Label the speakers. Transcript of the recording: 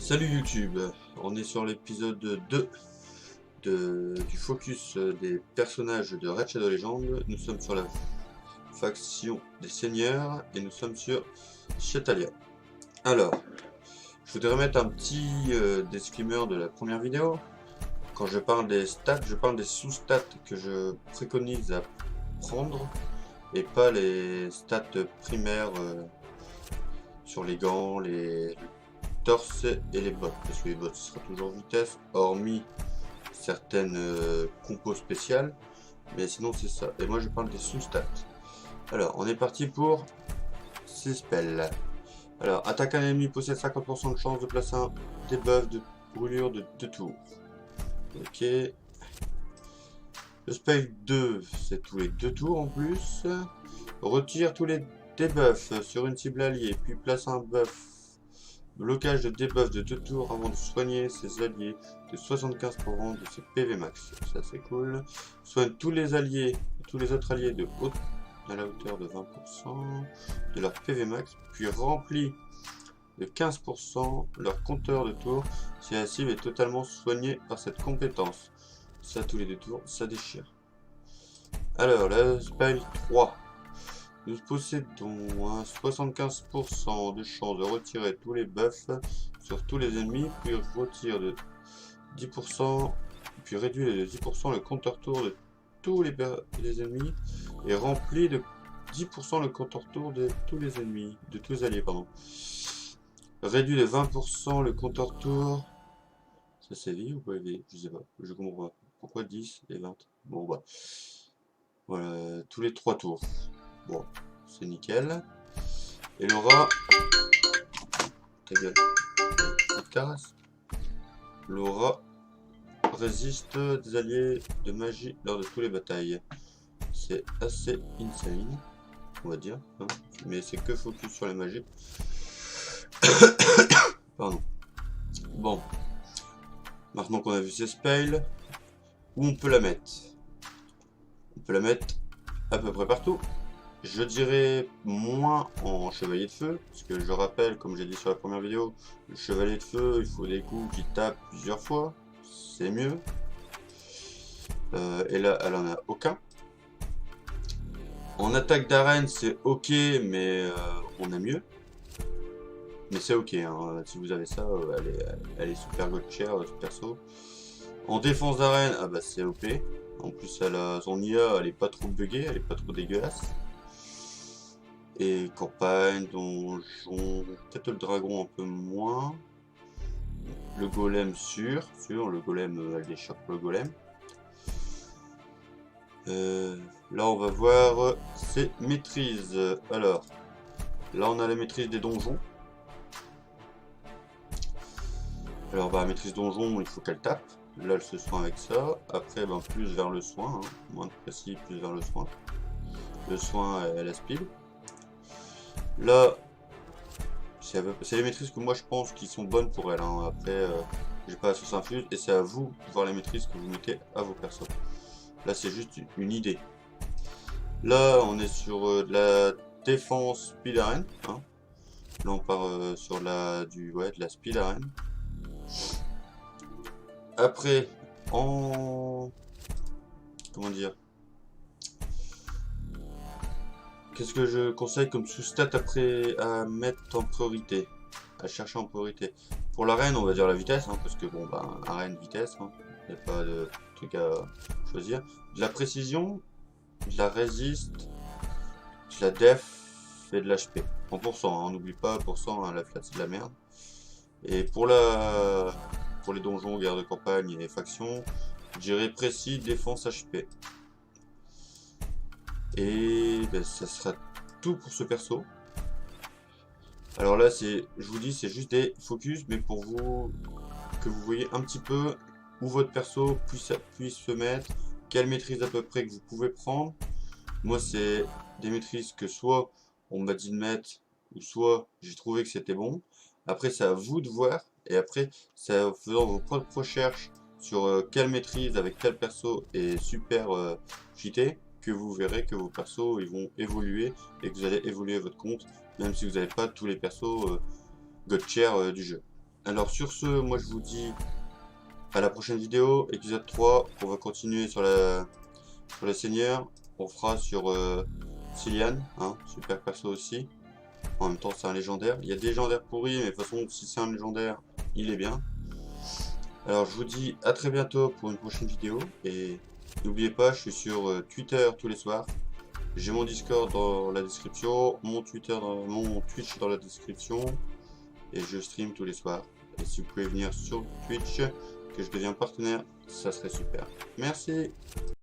Speaker 1: Salut YouTube, on est sur l'épisode 2 du focus des personnages de Raid Shadow Legends. Nous sommes sur la faction des seigneurs et nous sommes sur Chetalia. Alors, je voudrais remettre un petit disclaimer de la première vidéo. Quand je parle des stats, je parle des sous-stats que je préconise à prendre et pas les stats primaires sur les gants, les torse et les bottes, parce que les bottes ce sera toujours vitesse, hormis certaines compos spéciales, mais sinon c'est ça. Et moi je parle des sous-stats. Alors on est parti pour 6 spells. Alors attaque un ennemi possède 50% de chance de placer un debuff de brûlure de 2 tours. Ok. Le spell 2 c'est tous les 2 tours en plus. Retire tous les debuffs sur une cible alliée, puis place un buff. Blocage de debuff de 2 tours avant de soigner ses alliés de 75% de ses PV max. Ça c'est cool. Soigne tous les alliés, tous les autres alliés de haute à la hauteur de 20% de leur PV max, puis remplit de 15% leur compteur de tours si la cible est totalement soignée par cette compétence. Ça tous les 2 tours, ça déchire. Alors, le spell 3. Nous possédons un 75% de chance de retirer tous les buffs sur tous les ennemis, puis retire de 10%, puis réduit de 10% le compteur tour de tous les ennemis, et remplit de 10% le compteur tour de tous les ennemis, de tous les alliés, pardon. Réduit de 20% le compteur tour. Ça c'est vie ou pas vie? Je sais pas, je comprends pas. Pourquoi 10 et 20? Bon bah. Voilà, tous les 3 tours. Bon, c'est nickel. Et le rat. Ta gueule. Carasse. Le rat résiste des alliés de magie lors de toutes les batailles. C'est assez insane, on va dire. Hein. Mais c'est que focus sur les magies. Pardon. Bon. Maintenant qu'on a vu ces spells, où on peut la mettre? On peut la mettre à peu près partout. Je dirais moins en chevalier de feu, parce que je rappelle, comme j'ai dit sur la première vidéo, le chevalier de feu, il faut des coups qui tapent plusieurs fois, c'est mieux. Et là, elle en a aucun. En attaque d'arène, c'est ok, mais on a mieux. Mais c'est ok, hein. Si vous avez ça, elle est super god chair, ce perso. En défense d'arène, ah bah c'est OP. En plus, elle a son IA, elle est pas trop buggée, elle est pas trop dégueulasse. Et campagne, donjon, peut-être le dragon un peu moins. Le golem sûr, le golem, elle déchire le golem. Là on va voir ses maîtrises. Alors, là on a la maîtrise des donjons. Alors bah maîtrise donjon, il faut qu'elle tape. Là elle se soigne avec ça. Après ben, plus vers le soin, hein. Moins de précis, plus vers le soin. Le soin elle a speed. Là c'est les maîtrises que moi je pense qui sont bonnes pour elle. Hein. Après j'ai pas la source infuse et c'est à vous de voir les maîtrises que vous mettez à vos persos. Là c'est juste une idée. Là on est sur de la défense speed arène. Hein. Là on part sur de la speed arène. Après en... Comment dire? Qu'est-ce que je conseille comme sous-stat après à mettre en priorité? À chercher en priorité. Pour l'arène, on va dire la vitesse, hein, parce que bon, bah, arène, vitesse, hein, il n'y a pas de truc à choisir. De la précision, de la résiste, de la def et de l'HP. En pourcent, hein, n'oublie pas, pourcent, hein, la flat c'est de la merde. Et pour les donjons, guerre de campagne et factions, je dirais précis, défense, HP. Et ben, ça sera tout pour ce perso. Alors là, je vous dis, c'est juste des focus, mais pour vous, que vous voyez un petit peu où votre perso puisse se mettre, quelle maîtrise à peu près que vous pouvez prendre. Moi, c'est des maîtrises que soit on m'a dit de mettre, ou soit j'ai trouvé que c'était bon. Après, c'est à vous de voir, et après, c'est en faisant vos propres recherches sur quelle maîtrise avec quel perso est super cheaté, que vous verrez que vos persos ils vont évoluer et que vous allez évoluer votre compte, même si vous n'avez pas tous les persos God Chair du jeu. Alors sur ce, moi je vous dis à la prochaine vidéo, épisode 3. On va continuer sur la seigneur. On fera sur Cillian, hein, super perso aussi. En même temps, c'est un légendaire. Il y a des légendaires pourris, mais de toute façon, si c'est un légendaire, il est bien. Alors, je vous dis à très bientôt pour une prochaine vidéo. Et n'oubliez pas, je suis sur Twitter tous les soirs. J'ai mon Discord dans la description, mon Twitch dans la description. Et je stream tous les soirs. Et si vous pouvez venir sur Twitch, que je deviens partenaire, ça serait super. Merci.